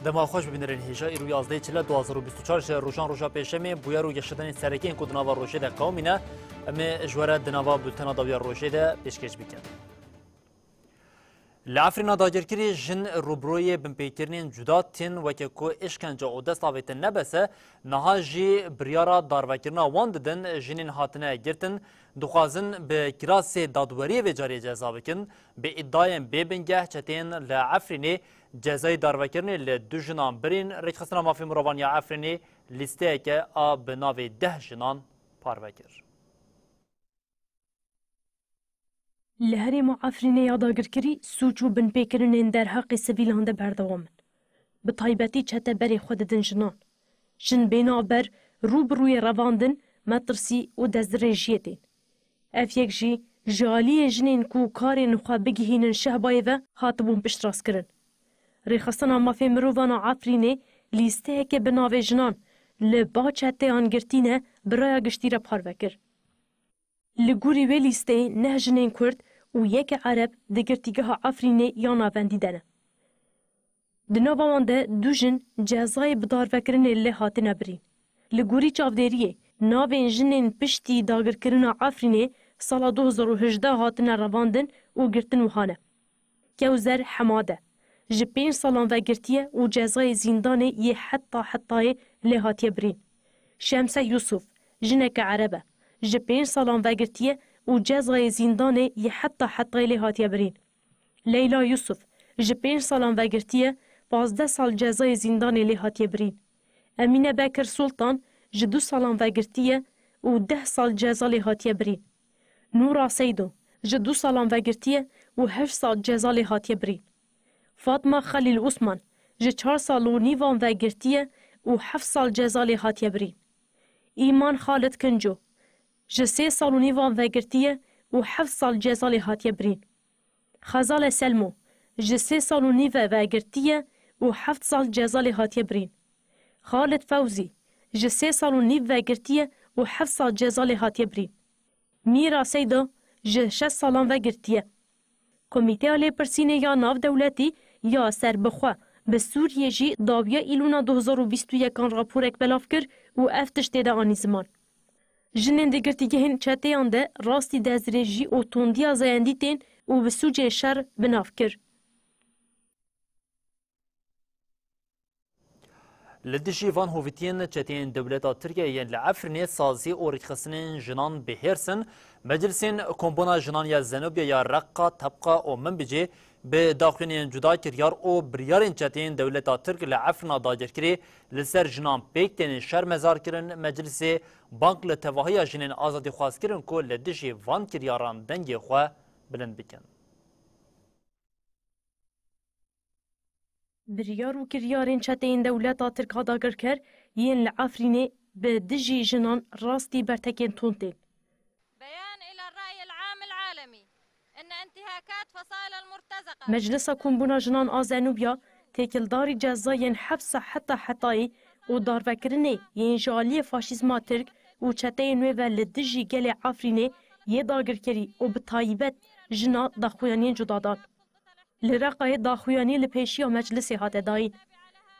دما خوش ببینرین هیجا ایرو 11 چله 2024 روشان روشا پیشمی بویا رو گشتن سرکین کو دناوا روشه ده قومینه اما جوره دناوا بولتنا داویا روشه ده پیشکش بکن لعفرنا داگرکری جن روبروی بمپیکرنین جدا تین وکه کو اشکنجا او دست آویتن نبسه نها جی بریارا داروکرنا وان ددن جنین هاتنه گرتن دخوازن به کراس دادوری و جاری جزا بکن به ادعای ببنگه چتین لعفرینی جزای داروکرنی لدو جنان برین ریخستنا مافی مروان یا عفرینی لیسته که آب ناوی 10 جنان پاروکر لهری معافرینه یاداگرکری سوچو بن پیکرنین در حق سبیلان ده بردوامن. به طایبتی چته بری خود دن جنان. جن بینابر روبروی رواندن مطرسی و دزدرجیه دین. اف یک جی جالی جنین کو کارین خواه بگیهینن شهبای و هاتبون پشت راست کرن. ریخستان مافی مرووانا عفرینه لیسته که بناوی جنان لبا چته آنگرتینه برای گشتی را پار وکر. لگوری وی لیسته نه جنین کرد و یک عرب دگرتیگه ها عفرینه یا ناوندی دنه. دناوانده دو جن جزای بدار وکرنه لی هاتی نبرین. لگوری چاودریه ناوین جنین پشتی داگر کرنا عفرینه سال 2018 هاتنه رواندن و گرتن وحانه. کوزر حماده. جپین سالان و گرتیه و جزای زندانه یه حتی لی هاتی برین. شمس یوسف جنک عربه. جپین سالان و گرتیه و جزای زندانه یه حتی لی هاتی برین. لیلا یوسف جپین سالان و گرتیه 15 سال جزای زندانه لی هاتی برین. امینه بکر سلطان جدو سالان و گرتیه و 10 سال جزا لی هاتی برین. نورا سیدو جدو سالان و گرتیه و 8 سال جزا لی هاتی برین. فاطمه خلیل عثمان جه 4 سال و نیوان و گرتیه و 7 سال جزا لی هاتی برین. ایمان خالد کنجو جه 3 سال و نیوان و گرتیه و 7 سال جزا لی هاتی برین. خزال سلمو جه 3 سال و نیوان و گرتیه و 7 سال جزا لی هاتی برین. خالد فوزی جه 3 سال و نیو و گرتیه و 7 سال جزا لی هاتی برین. میرا سیدو جه 6 سالان و گرتیه. کمیته لی پرسینه یا ناو دولتی یا سربخوا به سوریه جی داویا ایلونا 2021 راپورک بلاف کر و افتش دیده آنی زمان. جنین دگرتیگه هن چته آنده راستی دزرجی و توندیا زیندی تین و به سوجه شر بناف کر. لدشی وان هویتین چتین دولتا ترکیه لعفرنی سازی و ریخستن جنان بهرسن مجلسین کمبونا جنان یا زنوبیا یا رقا طبقا و منبجی به داخلین جدا کریار و بریارین چتین دولتا ترک لعفرنا داجرکری لسر جنان پیکتین شر مزار کرن مجلس بانک لتواهی جنین آزادی خواست کرن که لدشی وان کریاران دنگی خواه بلند بکن. بریار و کریارین چتین دولتا ترک ها داگر کر یین لعفرینه به دجی جنان راستی برتکین تونتین. بيان إلى الرأي العام العالمي أن انتهاكات فصائل المرتزقة مجلس كومبونا جنان آزانوبيا تيكلداري جزاين حبس حتى و داروكرني ين جالي فاشيزما ترك و چتين ويفا لدجي گلي عفريني يه داگر كري و بطايبت جنا داخويانين جدادان. لرقاي داخوياني لپيشيا مجلسي هات داين.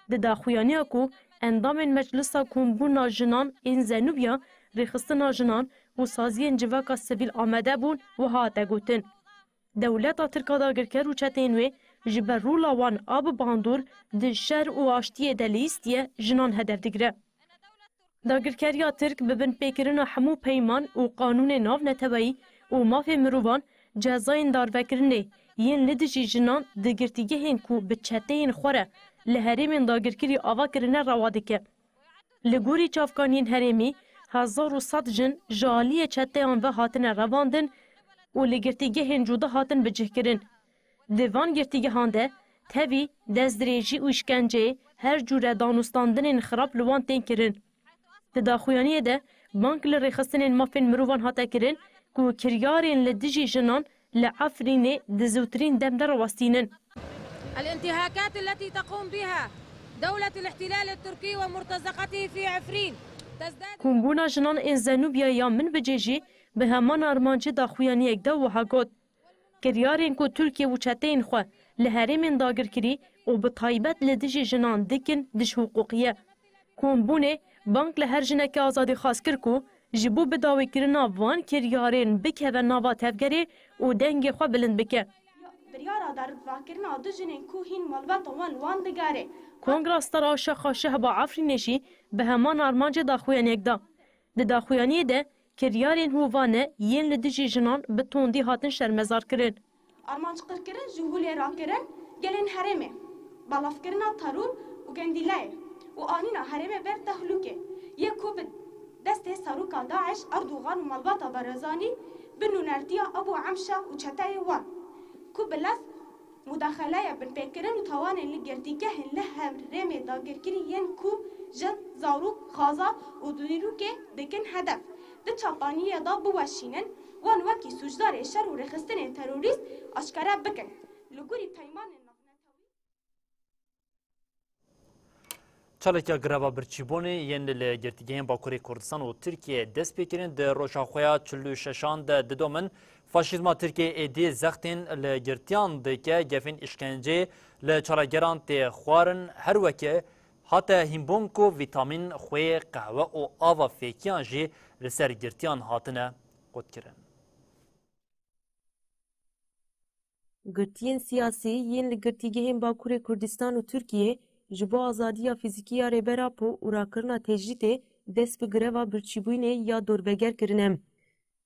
ده داخوياني اكو اندام مجلس كومبونا جنان ان زانوبيا رخصتنا جنان و سازين جواكا سبيل آمده بون و هاته گوتن. دولتا ترکا داگر کر و چتینوی جبر رولا وان آب باندور ده شر و آشتیه ده لیستیه جنان هدف دگره. داگر کریا ترک ببن پیکرنا حمو پیمان و قانون ناو نتوایی و مافی مروان جزاین داروکرنه ین لدجی جنان دگرتیگه هن کو به چتین خوره لحریم داگر کری آوا کرنه رواده که. لگوری چافکانین حریمی 1100 جن جالی چتیان و هاتن رواندن و لگرتیگه هن جوده هاتن بجه کرن. دیوان گرتیگه هانده تاوی دزدریجی و اشکنجه هر جور دانستاندن خراب لوان تین کرن. تداخویانیه ده بانک لرخصتن مافین مروان هاته کرن که کریارین لدجی جنان لعفرین دزوترین دم در واستینن. الانتهاكات التي تقوم بها دولة الاحتلال التركي ومرتزقته في عفرين تزداد كومبونا جنان ان زنوبيا يا من بجيجي به همان ارمانجي داخوياني اكدا وها گوت كريارين كو تركيا و چتين خو لهرمên dagirkirî û bi taybet li dijî jinan dikin diş hukûqiye. Kombûnê bank li her jinekê azadî xas kir ku ji bo bidawîkirina van kiryarên bikeve nava tevgerê û dengê xwe bilind bike. Biryara darvakirina du jinên ku hîn malbata wan digare. Kongra Stara Şexa Şehba Afrînê jî bi heman armancê daxuyaniyek da. Di daxuyaniyê de kiryarên hûvane yên li dijî jinan bi tondî hatin şermezar kirin. Armançqirkirin ji hûlê rakirin gelên herêmê. Balavkirina tarûr û gendilayê û anîna herêmê ber tehlûkê. Yê ku bi destê serûka Daeş, Erdogan û malbata Barzanî bi nûnertiya Ebu Emşa û çeteyê wan. Ku bi lez mudaxeleya binpêkirin û tawanên li girtîgehên li herêmê dagirkirî yên ku jin, zarok, xaza û dîrûkê dikin hedef. Di çapaniyê da biweşînin wan wekî sûcdarê şer û rêxistinên terorîst aşkare bikin. Li gorî peymanên Çalekya greva birçîbonê yên li girtîgehên Bakurê Kurdistan û Tirkiye destpêkirin di roja xwe ya 46 de didomin faşîzma Tirkiye êdî zextên li girtiyan dike gefên îşkencê li çalageran tê xwarin her weke hate hînbûn ku vîtamîn, xwê, qehwe û ava fêkiyan jî li ser girtiyan hatine qutkirin. Girtiyên siyasî yên li girtîgehên Bakurê Kurdistan û Tirkiye ji bo azadiya fîzîkî ya rêbera po û rakirina tecrîtê dest bi greva birçîbûnê ya dorveger kirine.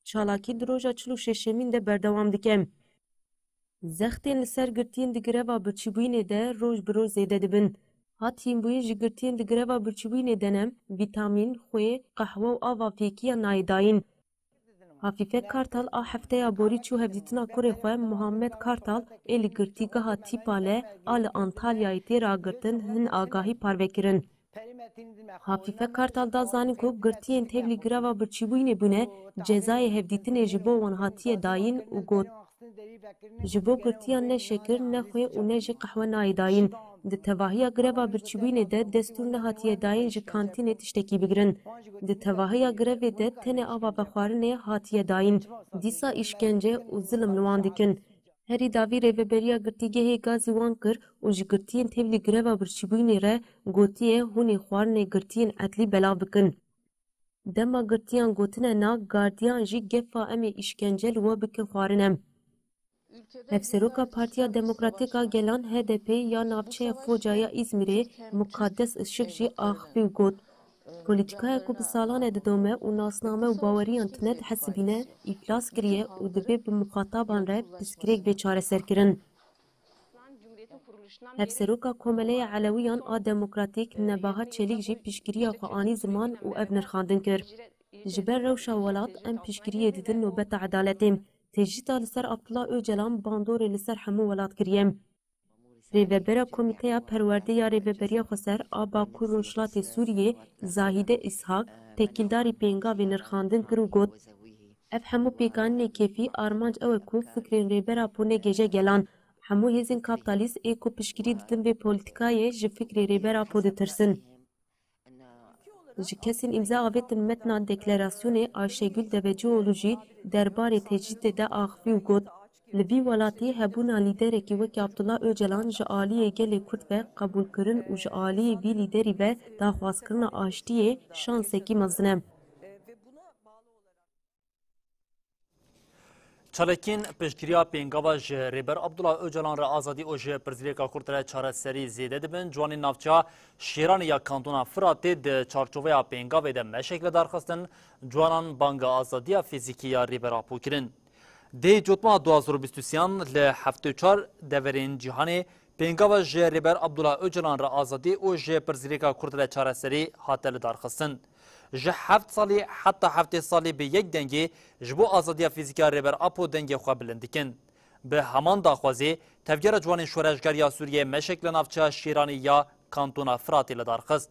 Çalakî di roja 46 de berdewam dike. Zextên li ser girtiyên di greva birçîbûnê de roj bi roj zêde dibin. Hat hînbûyîn ji girtiyên di greva birçîbûnê de ne vîtamîn, xwê, qehwe û ava fêkiya nayê dayîn. Hafife Kartal a hefteya borî çû hevdîtina kurê xwe Muhammed Kartal ê li girtîgeha Tîpale a li Antalyayê tê ragirtin hin agahî parvekirin. Hafife Kartal da zanîn ku girtiyên tevlî greva birçîbûnê bûne cezayê hevdîtinê ji bo wan hatiye dayîn û got. Ji bo girtiyan ne şekir, ne xwê û ne jî qehwe nayê dayîn. Di tevahiya greva birçîbûnê de destûr nehatiye dayîn ji kantînê tiştekî bigirin. Di tevahiya grevê de tenê ava vexwarinê hatiye dayîn. Dîsa îşkence û zilim li wan dikin. Herî davî rêveberiya girtîgehê gazî wan kir û ji girtiyên tevlî greva birçîbûnê re gotiye hûn ê xwarinê girtiyên etlî belav bikin. Dema girtiyan gotine na gardiyan jî gefa em ê îşkence li we bikin xwarine. Hevseroka Partiya Demokratîk a Gelan HDP ya navçeya Focaya İzmirê Mukaddes Işık jî axivî got. Polîtîkaya ku bi salan e didome û nasname û baweriyan tune dihesibîne îflas kiriye û dibe bi muxataban re piskirêk bê çareserkirin. Hevseroka Komeleya Elewiyan a Demokratîk Nebahat Çelîk jî piştgiriya xwe anî ziman û ev nirxandin kir. Ji ber rewşa welat em piştgiriyê didin nobeta edaletê. Tecrîta li ser Abdullah Öcalan bandorê li ser hemû welat kiriye. Rêvebera Komîteya Perwerdeya Rêveberiya Xweser a Bakur Rojhilatê Sûriyê Zahîde İshak tekîldarî pêngavê nirxandin kir û got ev hemû pêkanînê kêfî armanc ew e ku fikrên rêbera po negêje gelan. Hemû hêzên kapitalîst ê ku piştgirî didin vê polîtîkayê ji fikrê rêbera po ditirsin. Ji kesên îmza avêtin metna deklarasyonê Ayşegül Devecioğlu jî derbarê tecrîtê de axivî û got li vî welatî hebûna lîderekî wekî Abdullah Öcalan ji aliyê gelê Kurd ve qebûlkirin û ji aliyê vî lîderî ve daxwazkirina aştiyê şansekî mezin e. Çalekîn piştgiriya pêngava ji rêber Abdullah Öcalan re azadî û ji pirzgirêka Kurd re çareserî zêde dibin. Ciwanên navçeya Şêranê ya Kantona Firatê di çarçoveya pêngavê de meşek li darxistin, ciwanan banga azadiya fîzîkî ya rêbera pû kirin. Dê cotma 2023 li 74 deverên cîhanê pêngava ji rêber Abdullah Öcalan re azadî û ji pirzgirêka Kurd re çareserî hate li darxistin. Ji 7 salî heta 7 salî bi yek dengê ji bo azadiya fîzîka rêber Apo dengê xwe bilind dikin. Bi heman daxwazê tevgera ciwanên şoreşgeriya Sûriyê meşek li navçeya Şêranê ya Kantona Firatê li darxist.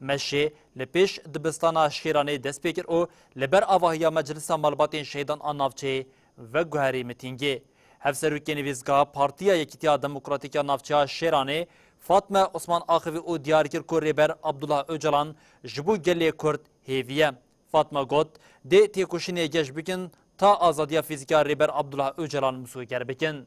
Meşê li pêş dibistana Şêranê dest pê kir û li ber avahiya Meclisa Malbatên Şehîdan a navçeyê veguherî mitîngê. Hevserokê nivîzgeha Partiya Yekîtiya Demokratîk ya navçeya Şêranê Fatme Osman Axivî û diyar kir ku rêber Abdullah Öcalan ji bo gelê Kurd hêviye. Fatma got dê têkoşînê geş bikin ta azadiya fîzîka rêber Abdullah Öcalan misûger bikin.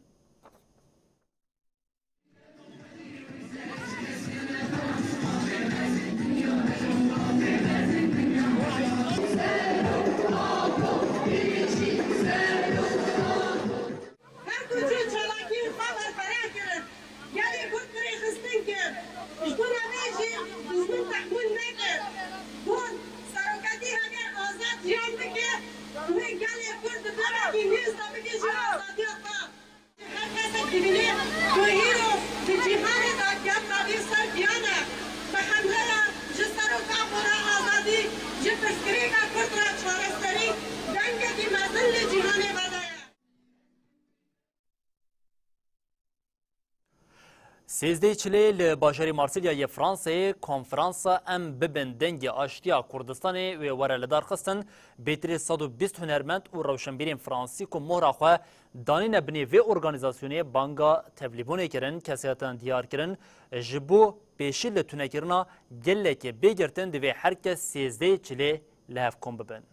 سیزده چلی لباجری مارسیلیای فرانسه کنفرانسا ام ببن دنگی آشتیا کردستان و ورالدار خستن بیتری 120 هنرمند و روشنبیرین فرانسی که مهرا خواه دانی نبنی و ارگانیزاسیونی بانگا تبلیبونه کرن کسیاتان دیار کرن جبو پیشی لتونه کرنا گله که بگرتن دوی هر کس سیزده چلی لحف کن ببن.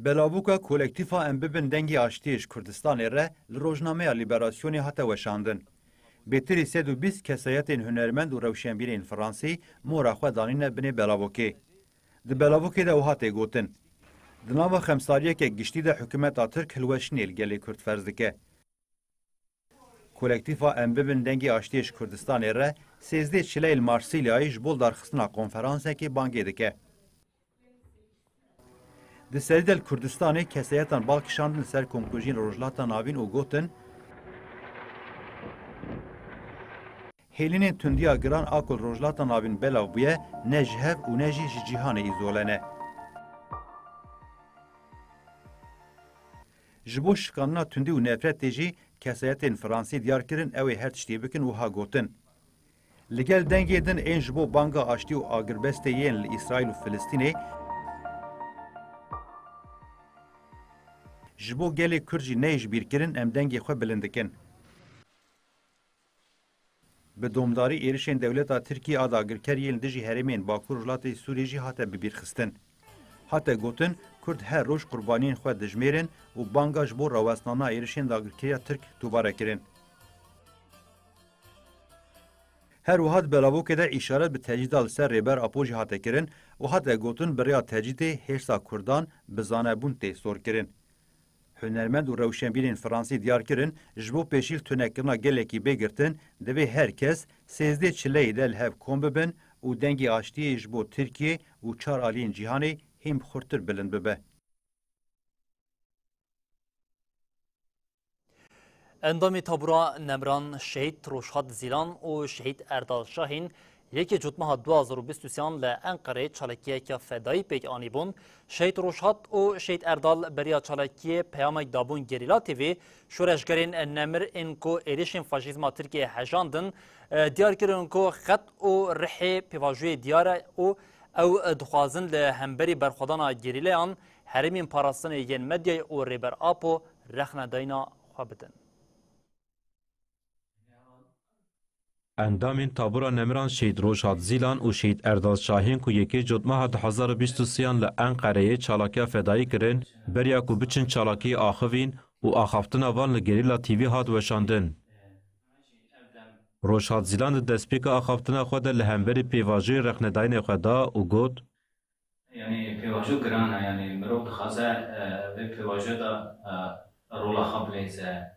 بلاوکا کولکتیفا ام ببن دنگی آشتیش کردستان ره لروجنامه لیبراسیونی حتی وشاندن. بیتری 120 کسایتین هنرمند و روشنبیرین فرانسی مورا خو دانین بنی بلاوکی. د بلاوکی ده وهاته گوتن. د ناو خمساریه که گشتی ده حکومت ترک هلوشنیل گلی کرد فرض دکه. کولکتیفا ام ببن دنگی آشتیش کردستان ره 13 چلیل مارسیلیای جبول درخستنا کنفرانسه که بانگی دکه. د سریدل کردستانی کسایتان بالکشاندن سر کنکوژین روجلاتا ناوین و گوتن هیلین تندیا گران آکل روجلاتا ناوین بلاو بیه نجهف و نجی جیهان ایزولنه. جبو شکاننا تندی و نفرت تیجی کسایتین فرانسی دیار کرن اوی هر تشتی بکن و ها گوتن. لگل دنگی دن این جبو بانگا آشتی و آگربسته یین لإسرائیل و فلسطینی جبو گلی کرجی نیج بیرکرین ام دنگی خو بلندکن. به دومداری ایرشین دولتا ترکیه آدا گرکریین دجی هرمین باکور رجلاتی سوری جی حتی ببیر خستن. حتی گوتن کرد هر روش قربانین خو دجمیرن و بانگا جبو رواسنانا ایرشین دا گرکریا ترک دوباره کرن. هر وحد بلاوو که ده اشارت به تجدید سر ریبر اپوژی حتی کرن و حتی گوتن بریا تجدید هرسا کردان بزانه بون تیستور کرن. هنرمند و روشنبیرین فرانسی دیار کرن جبو پیشیل تونکرنا گلکی بگرتن دوی هر کس 13 چلی دل هف کن ببن و دنگی آشتی جبو ترکیه و 4 آلین جیهانی هم خورتر بلند ببه. اندامی تابورا نمران شهید روشهاد زیلان و شهید اردال شاهین یکی جوتمه 2023 لانقره چالکیه که فدایی پیک آنی بون شهید روشهاد و شهید اردال بریا چالکیه پیامک دابون گریلا تیوی شورشگرین نمر انکو ایریشن فاشیزما ترکیه هجاندن دیار کرن کو خط و رحی پیواجوی دیار او دخوازن لهمبری برخودانا گریلیان هرمین پاراستن ین مدیای و ریبر آپو رخنا داینا خوابدن. اندامین تابورا نمران شهید روشهاد زیلان و شهید اردال شاهین که یکی جدمه 2023 لانقره چالاکیا فدایی کرن بریا که بچن چالاکی آخوین و آخافتنا وان لگریلا تیوی هاد وشاندن. روشهاد زیلان دسپیک آخافتنا خود لهمبری پیواجوی رخنداین خدا و گود یعنی پیواجو گرانه یعنی مرو دخوازه به پیواجو دا رولا خبلیزه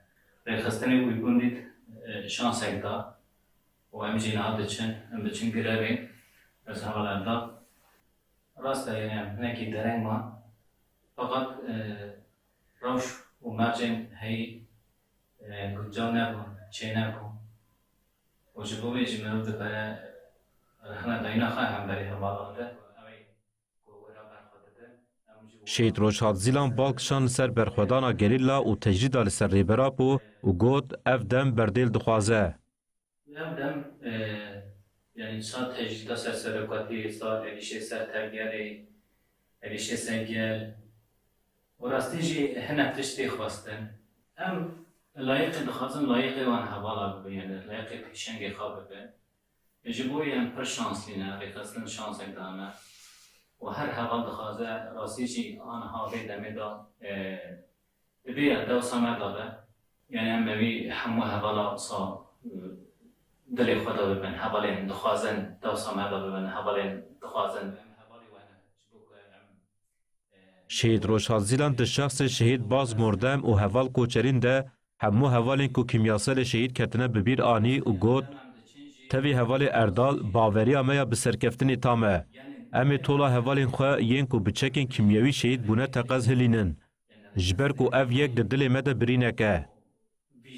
ریخستنی بوی بوندید شانسک دا و امجین عادتشن بچن گرایی از حوال دا راسته یعنی نکی درنگ ما فقط روش و مرجن هی گجاو نکن چه نکن و جبوی جمعو دبره رخنا داینا خواهم بری حوال دا شهید روشهاد زیلان بالکشان سر برخودانا گریلا و تجرید لسر ریبراپو و گود اف دم بردیل دخوازه. دم یعنی سال تجدید سر سرکاتی سال الیشه سر ترگیری الیشه سنگل و راستیجی هنگ تشتی خواستن هم لایق دخوازن لایق وان حوالا ببین لایق پیشنگ خواب ببین جبوی هم پر شانس لینه ریخستن شانس اقدامه و هر حوال دخوازه راستیجی آنها به دمه دا ببین دو سامر داده یعنی هم ببین همو حوالا صا دلی خدا ببین حوالین دخوازن دو سامر دا ببین حوالین دخوازن شهید روشهاد زیلان ده شخص شهید باز مردم و حوال کوچرین ده همو حوالین کو کیمیاسل شهید کتنه ببیر آنی و گود توی حوال اردال باوری آمیا بسرکفتنی تامه امی طولا حوالین خواه ین کو بچکین کیمیاوی شهید بونه تقاز هلینن جبر کو اف یک ده دل مده برینه که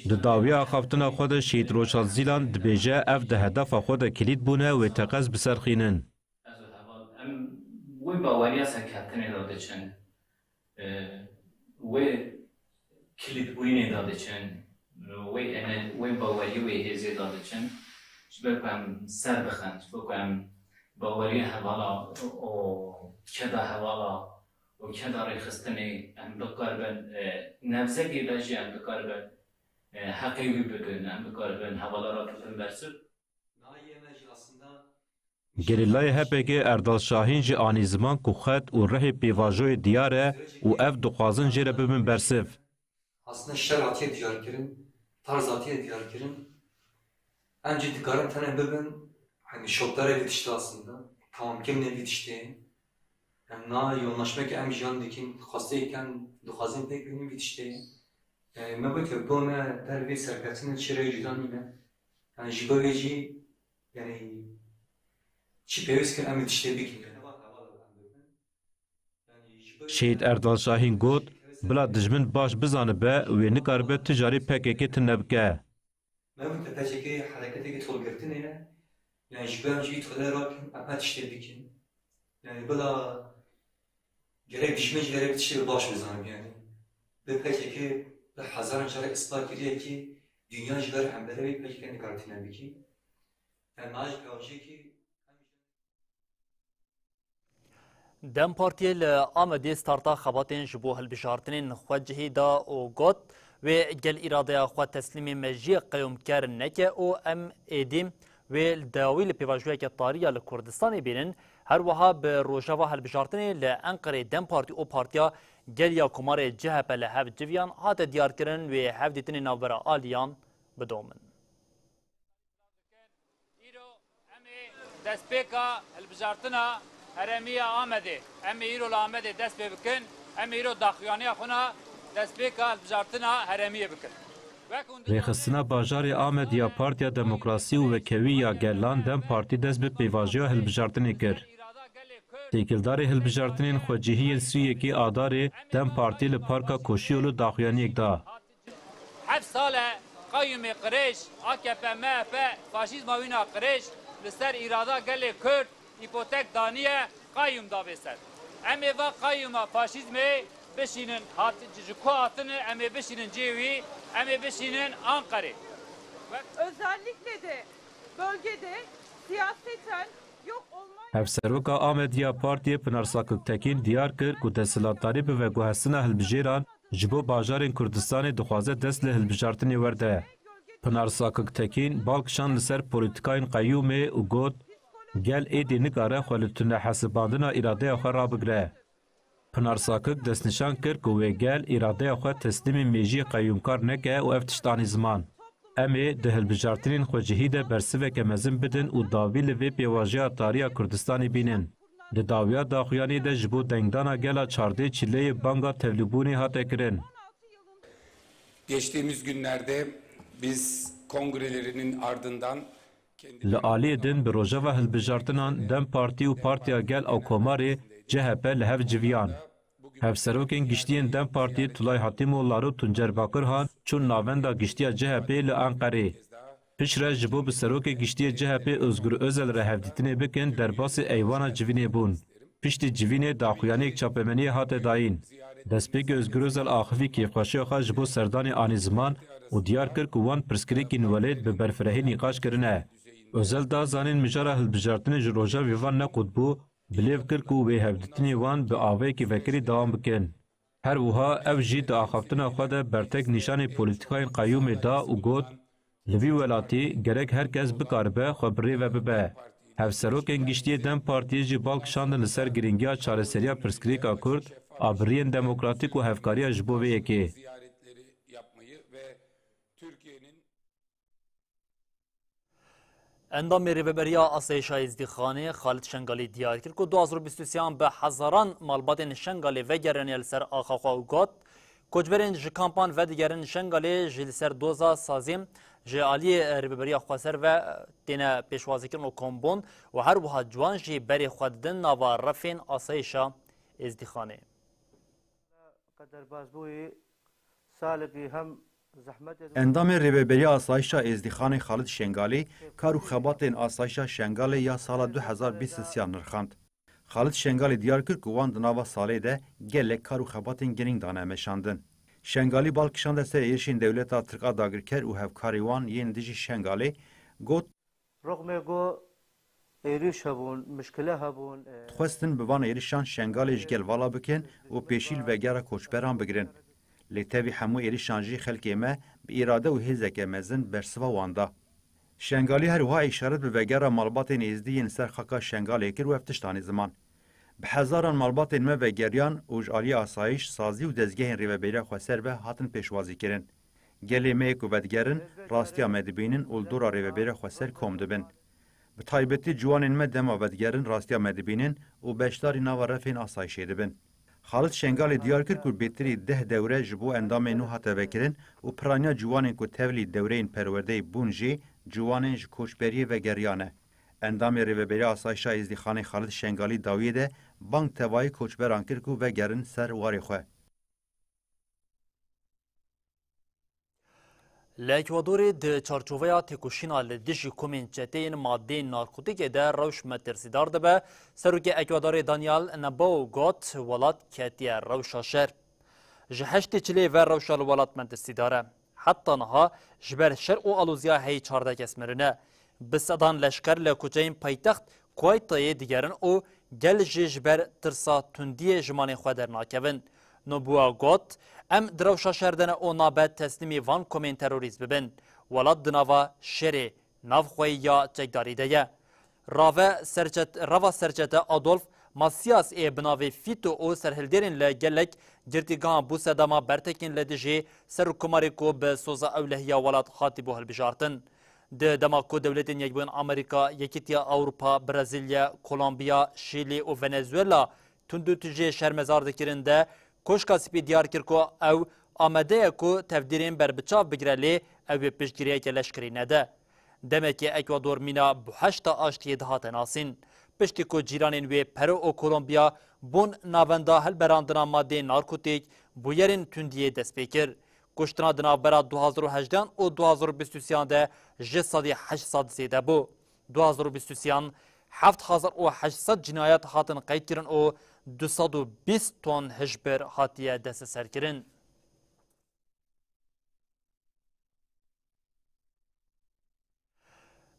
ده داوی آخافتنا خود شهید روشهاد زیلان ده بیجه اف ده هدف خود کلید بونه و تقاز بسرخینن وی باوری سرکفتنی داده چن و کلید بوینی داده چن وی باوری وی هزی داده چن جبه که هم سر بخند جبه که هم باوری حوالا و کدا حوالا و کدا ریخستنی هم بکار بن نفسه که بجی هم بکار بن حقیقی بدون هم بکار بن حوالا را بکن برسد گریلای هپگی اردال شاهین جی آنی زمان کو خط و ره پیواژوی دیاره و اف دخوازن جیره ببین برسف. Aslında şeratiye diyar kirin, tarzatiye diyar kirin. Önce dikaran tane bebin, hani şoklara yetişti aslında. Tamam kimle yetişti? Yani na yoğunlaşmak em jiyan dikin, hastayken duhazın pek benim yetişti. Yani mebet yok bu ne terbiye serkatının çireyi cidan yine. Yani jibaveci yani çi pevis ki em yetişti bikin. شهید اردال شاهین گوت بلا دجمن باش بزانه به و نکاربه تجاری پککی تنبکه. ممكن تبتكي حركتك تدخل قرتنا يعني شباب جي يدخل راكن ما تشتري بكين يعني بلا قريب دشمج قريب تشتري باش بزانم يعني ببتكي بحزار شارع إصلاح كريه كي دنيا جبر هم بلا ببتكي نكارتنا بكي يعني ماج كاوجي كي دم پارتی آمده ستارتا خباتین جبو هلبشارتنین خوجهی دا او گوت و گل اراده خود تسلیم مجی قیوم کرن نکه او ام ایدیم و داویل پیواجوی که طاریه لکردستانی بینن هر وها به روژاوا هلبشارتنی لانقره دم پارتی او پارتیا گل یا کمار جهب لحب جویان هات دیار کرن و حف دیتنی نوبرا آلیان بدومن. دست پیکا هلبشارتنا هرمیه آمده، امی ایرو آمده دست بکن، امی ایرو داخیانی خونا دست بکن بجارتنا هرمیه بکن. ریخستنا باجاری آمد یا پارتیا دموکراسی و وکوی یا گلان دم پارتی دست به پیواژیا هلبجارتنی کر. تیکلداری هلبجارتنین خوجهی سویه کی آداری دم پارتی لپارکا کوشیولو داخیانی اکدا. 7 ساله قایم قریش، AKP MHP فاشیزم وینا قریش لسر ایرادا گل کرد ایپوتک دانیه قایم دا بسد. امی و قایم فاشیزمی بشینن جکو hatını emi beşinin cevi, emi beşinin Ankara. Özellikle de bölgede siyaseten yok olmayan... Hevseroka Ahmediya Partiye Pınarsakık Tekin diyar kır ku desilatdarî bi veguhestina hilbijêran ji bo bajarên Kurdistanê dixwaze dest li hilbijartinê werde. Pınarsakık Tekin balkişan li ser polîtikayên qeyyûmê û got gel êdî nikare xwe li tune hesibandina îradeya xwe rabigire. Pınarsakık destnîşan kir ku wê gel îradeya xwe teslîmê mêjiyê qeyyûmkar neke û ev tiştanî ziman. Em ê di hilbijartinên xwecihî de bersiveke mezin bidin û dawî li vê pêvajiya tariya Kurdistanê bînin. Di dawiya daxuyanê de ji bo dengdana gela çardê çileyê banga tevlîbûnê hate kirin. Geçtiğimiz günlerde biz kongrelerinin ardından Li aliyê din bi rojeva hilbijartinan Dem Partî û Partiya Gel ew Komarê CHP li hev civiyan. Hevserokên giştiyên Dem Partî Tulay Hatîmoğullar û Tuncer Bakırhan çûn navenda giştiya CHP li Ankarê. Pişre ji bo bi serokê giştiyê CHP Özgür Özel re hevdîtinê bikin derbasê eywana civînê bûn. Piştî civînê daxuyaniyek çapemeniyê hate dayîn. Destpêkê Özgür Özel axivî kêfxweşiya xwe ji bo serdanê anî ziman û diyar kir ku wan pirsgirêkî Nûwelêt bi berfirehî nîqaş kirine. Özel da zanên mijara hilbijartinê ji roja vê van nequt bû, bilêv kir ku wê hevdîtinê wan bi avayekî vekirî dewam bikin. Her wiha ev jî di axaftina xwe de bertek nîşanê polîtîkayên qeyyûmê da û got li vî welatî gerek herkes bikaribe xwe bi rê ve bibe. Hevserokên giştiyê Dem Partiyê jî balkişandin li ser girîngiya çareseriya pirsgirêka Kurd, abiriyên demokratîk û hevkariya ji bo vê yekê. اندام ریوبریا آسایشای ازدیخانه خالد شنگالی دیار کرد که 2023 به هزاران مالبات شنگالی و گرن سر آخاخا و گات کجبرین ج کامپان و دیگرن شنگالی جل سر دوزا سازیم جالی ریوبریا خواصر و دینا پیشوازی کردن و کمبون و هر وها جوان جی بری خوددن نوا رفین آسایشا ازدیخانه. قدر بازبوی سالبی هم اندام ریوبری آسایشا ازدیخان خالد شنگالی کارو خباتین آسایشا شنگالی یا سال 2023 نرخاند. خالد شنگالی دیار کرد که وان دناوا سالی ده گلک کارو خباتین گرینگ دانه مشاندن. شنگالی بالکشان دسته ایرشین دولتا ترکا داگرکر و هفکاریوان یین دیجی شنگالی گوت رغم گو ایریش هبون مشکله هبون خواستن بوان ایرشان شنگالی جگل والا بکن و پیشیل و گره کوچبران بگرن. لتوی همو ایرشان جی خلقی ما به اراده و هزک مزن برسوا واندا. شنگالی هر وها اشارت به وگره مالبات نزدیین سر خاکا شنگالی کر و افتشتانی زمان. به هزاران مالبات ما وگریان و جالی آسایش سازی و دزگه ریو بیره خواسر به هاتن پیشوازی کرن. گلی میک و بدگرن راستی آمده بینن اولدورا ریو بیره خواسر کم دبن. به تایبتی جوانین ما دم آمدگرن راستی آمده بینن و بشتاری ناو رفین آسایشی دبن. خالد شنگال دیار کرد که بیتری 10 دوره جبو اندام نو هاته وکرن و پرانیا جوانین که تولی دوره این پرورده بونجی جوانین کوچبری و گریانه. اندام ریوبری آسایشا ازدیخانه خالد شنگالی داویده بانک توای کوچبران کرد و گرن سر واری خواه. لأکوادور د چارچوبه تکوشینا لدیجی کومین چتین ماده نارکوتیک ده روش مترسیدار دبه سروک اکوادور دانیال نباو گوت ولات کتیه روشا شر جهشت چلی و روشا الولات مترسیداره حتی نها جبر شر و آلوزیا هی 14 کسمرنه بسدان لشکر لکوچین پایتخت کویتای دیگرن او گل جبر ترسا تندی جمان خود در ناکون نبوا گوت ام دروشا شردن او نابد تسلیمی وان کومین تروریز ببن ولاد دناوا شری نافخوی یا چکداری ده راوا سرچت آدولف ماسیاس ای بناوی فیتو او سرهلدرین لگلک گرتیگان بو سداما برتکین لدجی سر کماری کو به سوزا اولهیا ولاد خاطبو هلبجارتن ده دماکو دولتین یکبون امریکا یکیتیا اوروپا برازیلیا کولومبیا شیلی و ونزوئلا تندو تجی شرمزار دکرنده کوشکا سپی دیار کرکو او آمده کو تفدیرین بر بچاو بگرلی او پشگیریه که لشکری نده. دمکی اکوادور مینا بحشت آشتی دهات ناسین. پشتی کو جیرانین وی پرو و کولومبیا بون ناوندا هل براندنا ماده نارکوتیک بویرین تندیه دست بکر. کشتنا دنا برا 2018 و 2023 ده جسادی 800 زیده بو. 2023 7800 جنایت هاتن قید کرن و 220 تن هجبر هاتیه دست سر کرن.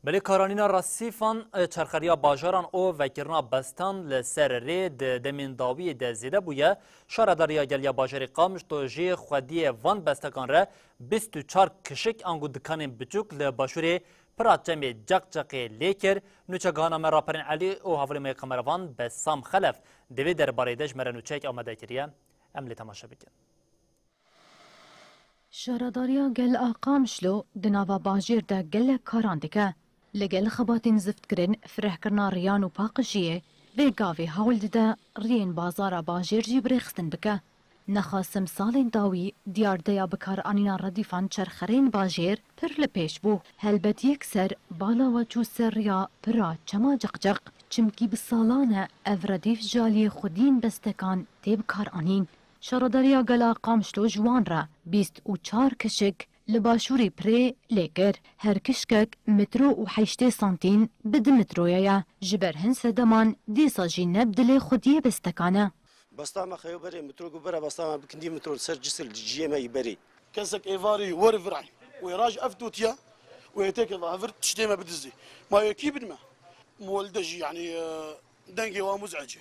بلی کارانینا راسیفان چرخریا باجاران او وکرنا بستان لسر رید دمین داوی دزیده بویه شارداریا گلیا باجاری قامش تو جی خودی وان بستکان را 24 کشک انگو دکانین بچوک لباشوری پراتجمی جقجقی لیکر نوچگانا مراپرین علی او حولی می کمروان بسام خلف دوی در باریدش مرنوچک آمده کریه املی تماشا بکن. شارداریا گل آقامشلو دناوا باجیر دا گل کاراندکه لگل خباتین زفت کرن فرح کرنا ریان و پاقشیه و گاوی حول ده رین بازارا باجیر جی برخستن بکه. نخاسم سالین داوی دیار دیا بکار آنینا ردیفان چرخرین باجیر پر لپیش بو. هلبت یک سر بالا و چو سر ریا پرا چما جقجق چمکی بسالانه او ردیف جالی خودین بستکان تیب کار آنین. شارداریا گلا قامشلو جوان را 24 کشک لباشوری پری لیکر هر کشکک مترو و 8 سانتین بد مترویا جبر هنس دمان دیسا جی نبدل خودی بستکانه بستاما خيو بري مترو برا بستاما بكندي مترو سر جسل جي ما يبري كسك ايفاري ورفرع ويراج افتوتيا ويتك ظافر تشتيما بدزي ما يكيب ما مولدجي يعني دنجي ومزعجه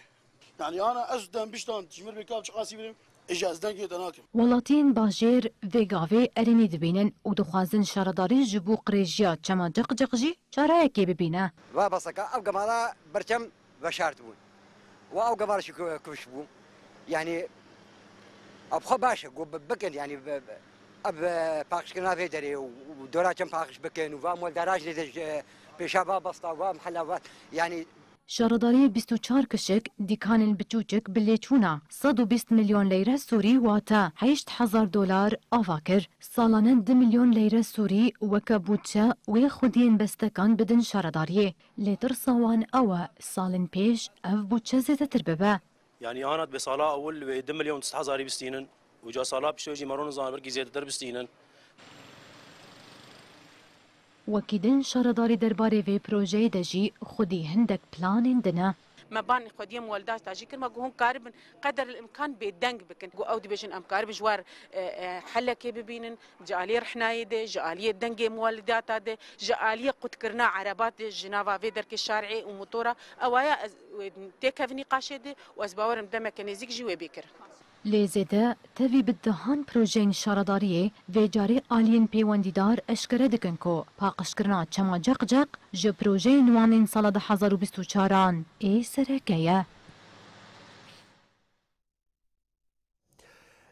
يعني انا ازدم بشتان تجمر بكاب قاسي اجاز دنجي تناكم ولاتین باجیر وگاوی ارینی دبینن و دخوازن شارداری جبو قریجیا چما جق جی چاره کی ببینه و بسکا او گمالا برچم و شارت بون و او گمالا شو كوش بون يعني ابخو باشا قو بكن يعني اب باقش كنا في دري ودورا كم باقش بكن وفامول دراج لي بشابا بسطا ومحلوات يعني شارداری 24 کشک دیکانن بچوچک بلیچونا 120 میلیون لیره سوری واتا 8000 دلار آواکر سالانه 2 میلیون لیره سوری وکبوچه و خودین بستکان بدن شارداریه لیتر سوان او سالن پیش او بوچه زیده ترببه يعني انا بصاله اول 2 مليون 9000 بستينن وجا صاله بشوجي مرون زانبر كي زياده بستينن وكيدن شارداري درباري في بروجي دجي خودي هندك بلان دنا مباني خديه مولدات تاجي كل ما هون قارب قدر الامكان بيدنج بكن او ديفيجن ام قارب جوار حلكه ببينن جاليه رحنايه دي جاليه دنج مولدات هذا جاليه قد كرنا عربات جنافا فيدر كالشارعي وموتورا اوايا تكفني قاشده واسباور مدمه كنيزيك جوي بكر لزده تفي بالدهان بروجين شارداريه و جاري آلين پیوندیدار اشکره دکن کو پاقشکرنا چما جق جق جو پروژین نوانین سال 2024 ای سرکیه.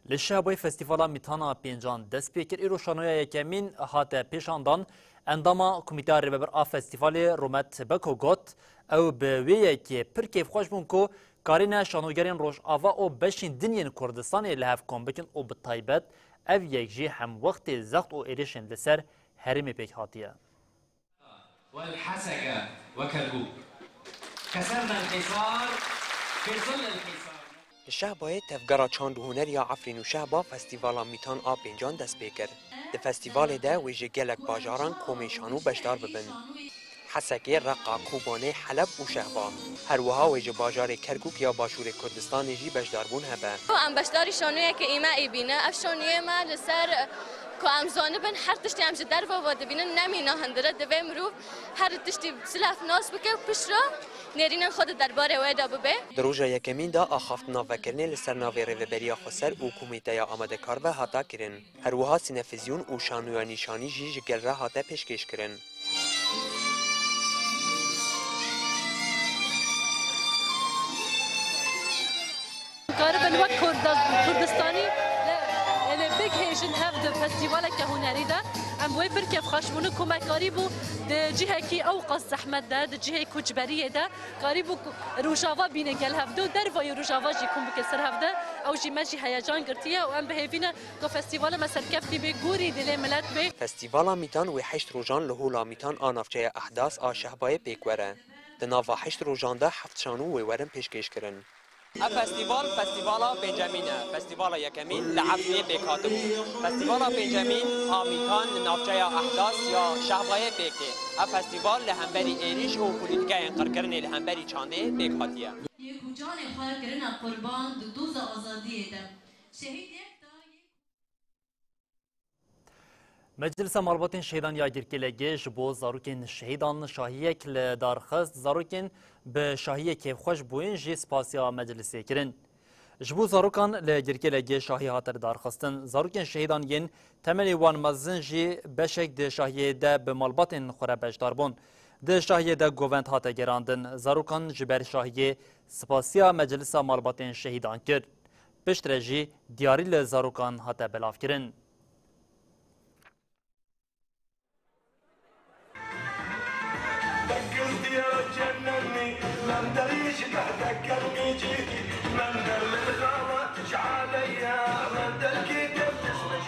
لشابوی فستیوالا میتانا پینجان دست پیکر ایرو شانویا یکمین هات پیشاندان انداما کمیته ریبر آ فستیوال رومت بکو گوت او به ویه که پر کیف خوش بون کو کارین شانوگرین روش آوا او بشین دنین کردستان لحف کن بکن او بطایبت او یک جی هم وقت زخت او ایریشن لسر هرمی پیک هاتیه. والحسقة وكربوك كسرنا الحصار في ظل الحصار. الشهبای تفگرا چاند هنر یا عفرین و شهبا فستیوالا میتان آب پینجان دست بیکر. ده فستیوال ده ویژه گلک باجاران کومیشانو بشدار ببن. حسکه رقا کوبانه حلب و شهبا. هر وها ویژه باجار کرکوک یا باشور کردستان جی بشدار بون هبه. ام بشداری شانویه که ایما ای بینه اف شانویه ما لسر که ام زانبن هر تشتی ام جدر و دبینن نمینا هندره دوی مرو هر تشتی سلاف ناس بکه و پشرا نرینن خود درباره ویدا ببه. دروجه یکمین دا آخافت ناوکرنه لسر ناوی ریوبریا خسر و کمیته یا آماده کار به هاتا کرن. هر وها سینفیزیون و شانویا نیشانی جی جگل را هاتا پیشکش کرن. قاربا وقت كردستاني يعني بيج هيجن هاف دو فستيفال كهنري ده ام وي بركف خشمونه كما قريبو ده جهه كي اوقص زحمت ده جهه كجبريه ده قريبو روجافا بين قال هاف دو درفاي روجافا جي كوم بكسر هاف ده او جي ماشي هيجان قرتيه وام بهيفينا كو فستيفال مثلا كفتي بغوري دل ملت به فستیوالا میتان و 8 روزان لهولا میتان آنافچه احداث آ شهبای پیکوره ده ناوا 8 روزان ده 7 شانو و ورن پیشکش کرن. فستیوالا بنجامینه فستیوالا یکمین لعفری بیکاتبو فستیوالا بنجامین آمیتان نافچه احداث یا شهبای بیکه فستیوال لهمبری ایریش و پولیتیکای انقرکرن لهمبری چانده بیکاتیه یک جان خارکرن قربان دوز آزادی ده شهید مجلس مالباتین شهیدان یاگیر کلگیش بو زاروکین شهیدان شاهیک لدارخست زاروکین به شاهی کیف خوش بوین جی سپاسیا مجلسی کرن. جبو زاروکان لگیر کلگی شاهی هاتر دارخستن زاروکین شهیدان ین تملی وان مزن جی بشک ده شاهی ده به مالباتین خوره بجدار بون. ده شاهی ده گووند هاته گراندن زاروکان جبر شاهی سپاسیا مجلس مالباتین شهیدان کرد. پشت جی دیاری لزاروکان هاته بلاف کرن. من دريش تحتك جيتي من در للغابة تجعليا من دركي تبتسمش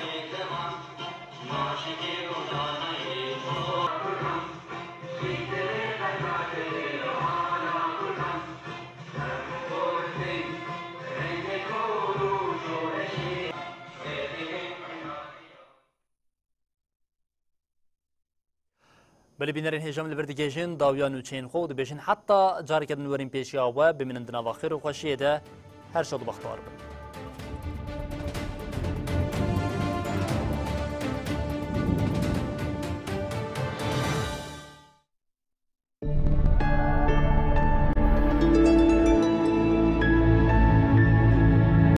ماشي وداني بلی بینرین هجام لبردگیجین داویان و چین خود بشین حتی جاری کردن ورین پیشیا و بمینن دنوا خیر و خوشیه ده هر شد بختار بند.